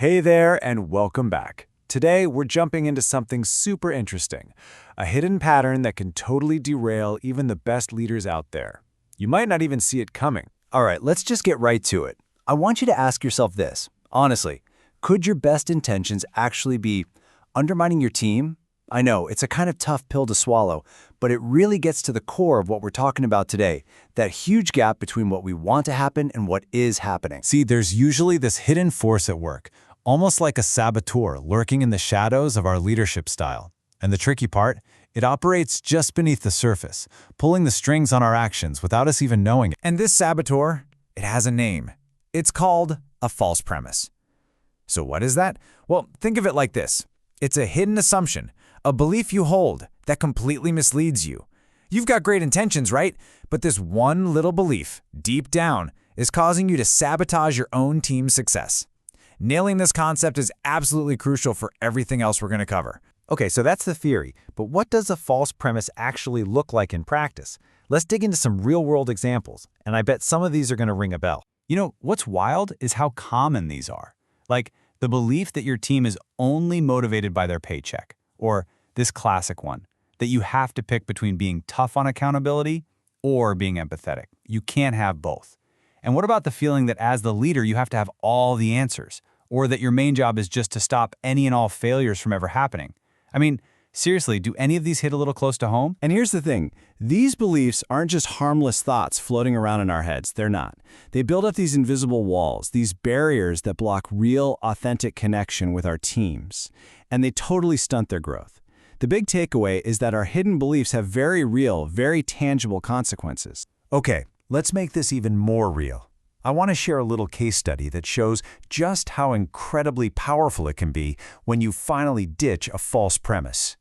Hey there, and welcome back. Today, we're jumping into something super interesting, a hidden pattern that can totally derail even the best leaders out there. You might not even see it coming. All right, let's just get right to it. I want you to ask yourself this. Honestly, could your best intentions actually be undermining your team? I know, it's a kind of tough pill to swallow, but it really gets to the core of what we're talking about today, that huge gap between what we want to happen and what is happening. See, there's usually this hidden force at work, almost like a saboteur lurking in the shadows of our leadership style. And the tricky part, it operates just beneath the surface, pulling the strings on our actions without us even knowing it. And this saboteur, it has a name. It's called a false premise. So what is that? Well, think of it like this. It's a hidden assumption, a belief you hold that completely misleads you. You've got great intentions, right? But this one little belief, deep down, is causing you to sabotage your own team's success. Nailing this concept is absolutely crucial for everything else we're going to cover. Okay, so that's the theory, but what does a false premise actually look like in practice? Let's dig into some real-world examples, and I bet some of these are going to ring a bell. You know, what's wild is how common these are. Like the belief that your team is only motivated by their paycheck, or this classic one, that you have to pick between being tough on accountability or being empathetic. You can't have both. And what about the feeling that as the leader, you have to have all the answers, or that your main job is just to stop any and all failures from ever happening? I mean, seriously, do any of these hit a little close to home? And here's the thing. These beliefs aren't just harmless thoughts floating around in our heads. They're not. They build up these invisible walls, these barriers that block real, authentic connection with our teams, and they totally stunt their growth. The big takeaway is that our hidden beliefs have very real, very tangible consequences. Okay, let's make this even more real. I want to share a little case study that shows just how incredibly powerful it can be when you finally ditch a false premise.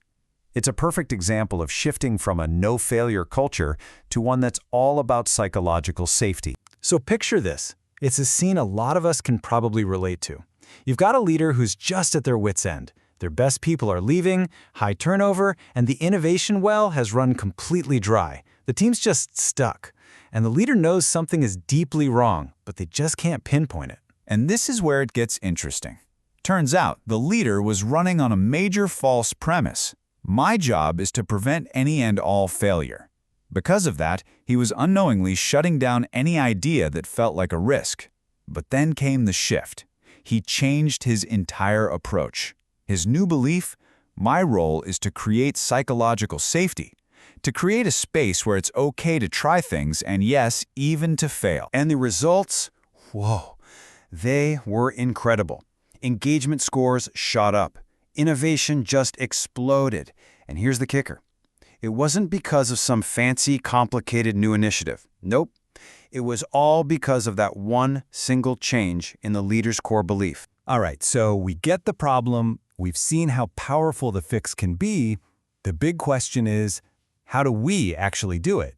It's a perfect example of shifting from a no-failure culture to one that's all about psychological safety. So picture this. It's a scene a lot of us can probably relate to. You've got a leader who's just at their wits' end. Their best people are leaving, high turnover, and the innovation well has run completely dry. The team's just stuck. And the leader knows something is deeply wrong, but they just can't pinpoint it. And this is where it gets interesting. Turns out the leader was running on a major false premise. My job is to prevent any and all failure. Because of that, he was unknowingly shutting down any idea that felt like a risk. But then came the shift. He changed his entire approach. His new belief, my role is to create psychological safety, to create a space where it's okay to try things and yes, even to fail. And the results? Whoa, they were incredible. Engagement scores shot up. Innovation just exploded. And here's the kicker. It wasn't because of some fancy, complicated new initiative. Nope. It was all because of that one single change in the leader's core belief. All right, so we get the problem. We've seen how powerful the fix can be. The big question is, how do we actually do it?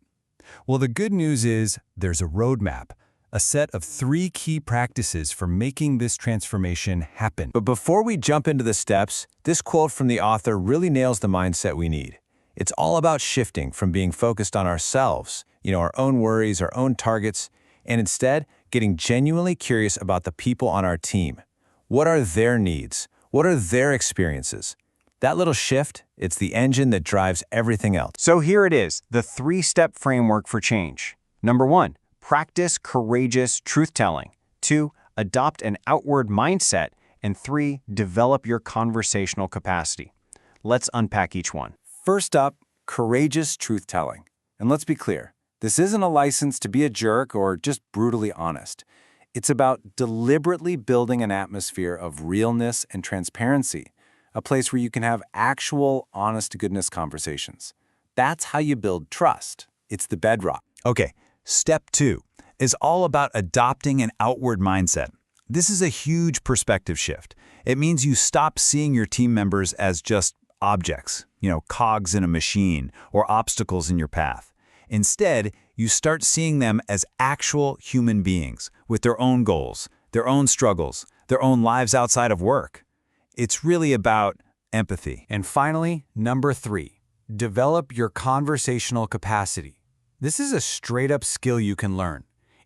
Well, the good news is there's a roadmap, a set of 3 key practices for making this transformation happen. But before we jump into the steps, this quote from the author really nails the mindset we need. It's all about shifting from being focused on ourselves, our own worries, our own targets, and instead getting genuinely curious about the people on our team. What are their needs? What are their experiences? That little shift, it's the engine that drives everything else. So here it is, the 3-step framework for change. Number 1, practice courageous truth-telling. 2, adopt an outward mindset. And 3, develop your conversational capacity. Let's unpack each one. First up, courageous truth-telling. And let's be clear, this isn't a license to be a jerk or just brutally honest. It's about deliberately building an atmosphere of realness and transparency, a place where you can have actual, honest-to-goodness conversations. That's how you build trust. It's the bedrock. Okay, step 2 is all about adopting an outward mindset. This is a huge perspective shift. It means you stop seeing your team members as just objects, cogs in a machine or obstacles in your path. Instead, you start seeing them as actual human beings with their own goals, their own struggles, their own lives outside of work. It's really about empathy. And finally, number 3, develop your conversational capacity. This is a straight-up skill you can learn.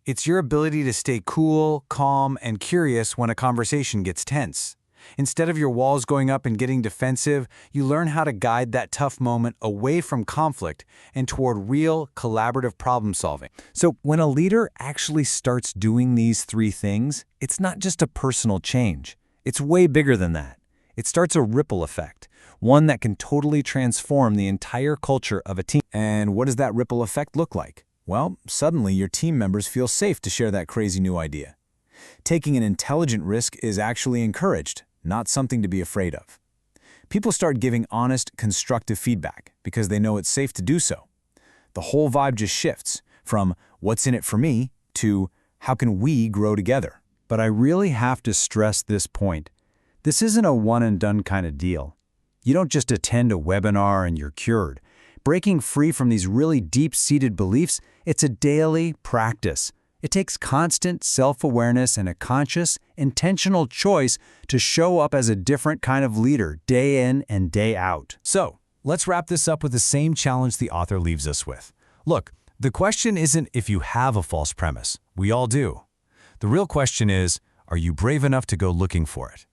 It's your ability to stay cool, calm, and curious when a conversation gets tense. Instead of your walls going up and getting defensive, you learn how to guide that tough moment away from conflict and toward real, collaborative problem solving. So when a leader actually starts doing these three things, it's not just a personal change. It's way bigger than that. It starts a ripple effect, one that can totally transform the entire culture of a team. And what does that ripple effect look like? Well, suddenly your team members feel safe to share that crazy new idea. Taking an intelligent risk is actually encouraged, not something to be afraid of. People start giving honest, constructive feedback because they know it's safe to do so. The whole vibe just shifts from what's in it for me to how can we grow together. But I really have to stress this point. This isn't a one-and-done kind of deal. You don't just attend a webinar and you're cured. Breaking free from these really deep-seated beliefs, it's a daily practice. It takes constant self-awareness and a conscious, intentional choice to show up as a different kind of leader day in and day out. So, let's wrap this up with the same challenge the author leaves us with. Look, the question isn't if you have a false premise. We all do. The real question is, are you brave enough to go looking for it?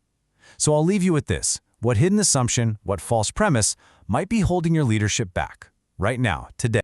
So I'll leave you with this. What hidden assumption, what false premise might be holding your leadership back right now, today?